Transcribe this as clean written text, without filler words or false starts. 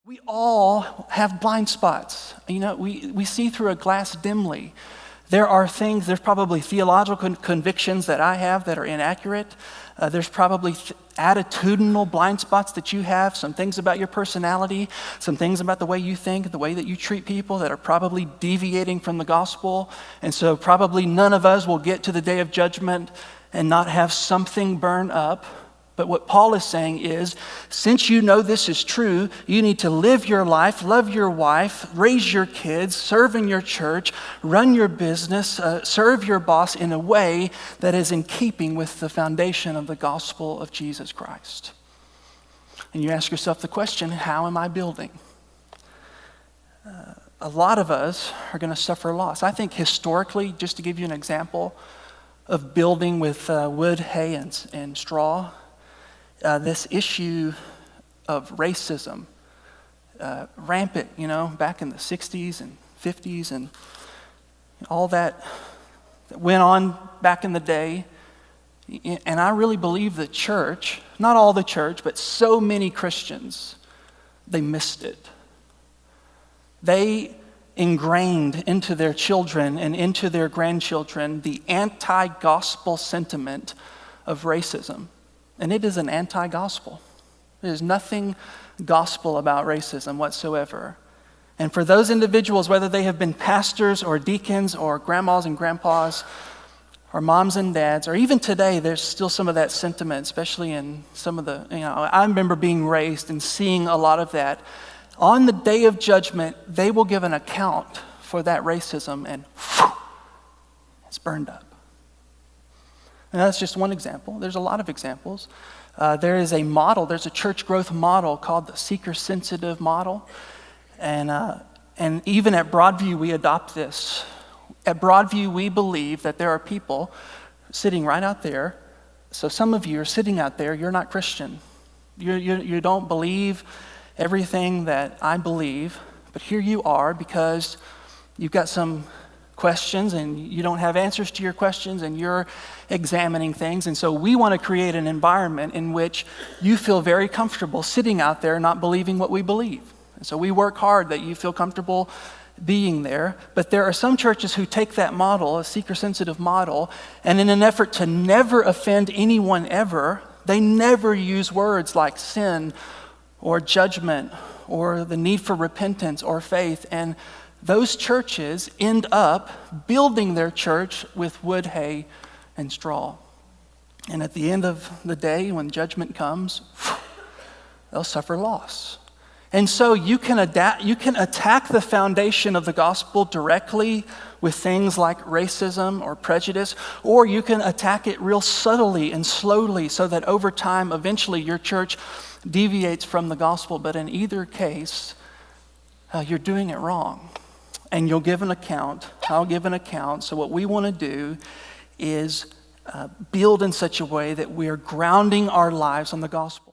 We all have blind spots. We see through a glass dimly. There's probably theological convictions that I have that are inaccurate. There's probably attitudinal blind spots that you have, some things about your personality, some things about the way you think, the way that you treat people that are probably deviating from the gospel. And so probably none of us will get to the day of judgment and not have something burn up. But what Paul is saying is, since you know this is true, you need to live your life, love your wife, raise your kids, serve in your church, run your business, serve your boss in a way that is in keeping with the foundation of the gospel of Jesus Christ. And you ask yourself the question, how am I building? A lot of us are going to suffer loss. I think historically, just to give you an example of building with wood, hay, and straw, this issue of racism, rampant, back in the 60s and 50s and all that went on back in the day. And I really believe the church, not all the church, but so many Christians, they missed it. They ingrained into their children and into their grandchildren the anti-gospel sentiment of racism. And it is an anti-gospel. There's nothing gospel about racism whatsoever. And for those individuals, whether they have been pastors or deacons or grandmas and grandpas or moms and dads, or even today, there's still some of that sentiment, especially in some of the, I remember being raised and seeing a lot of that. On the day of judgment, they will give an account for that racism and it's burned up. And that's just one example. There's a lot of examples. There is a model, there's a church growth model called the seeker-sensitive model. And even at Broadview, we adopt this. At Broadview, we believe that there are people sitting right out there. So some of you are sitting out there, you're not Christian. You don't believe everything that I believe, but here you are because you've got some questions and you don't have answers to your questions and you're examining things. And so we want to create an environment in which you feel very comfortable sitting out there not believing what we believe. And so we work hard that you feel comfortable being there. But there are some churches who take that model, a seeker-sensitive model, and in an effort to never offend anyone ever, they never use words like sin or judgment or the need for repentance or faith. And those churches end up building their church with wood, hay, and straw. And at the end of the day, when judgment comes, they'll suffer loss. And so you can attack the foundation of the gospel directly with things like racism or prejudice, or you can attack it real subtly and slowly so that over time, eventually your church deviates from the gospel. But in either case, you're doing it wrong. And you'll give an account. I'll give an account. So what we want to do is build in such a way that we are grounding our lives on the gospel.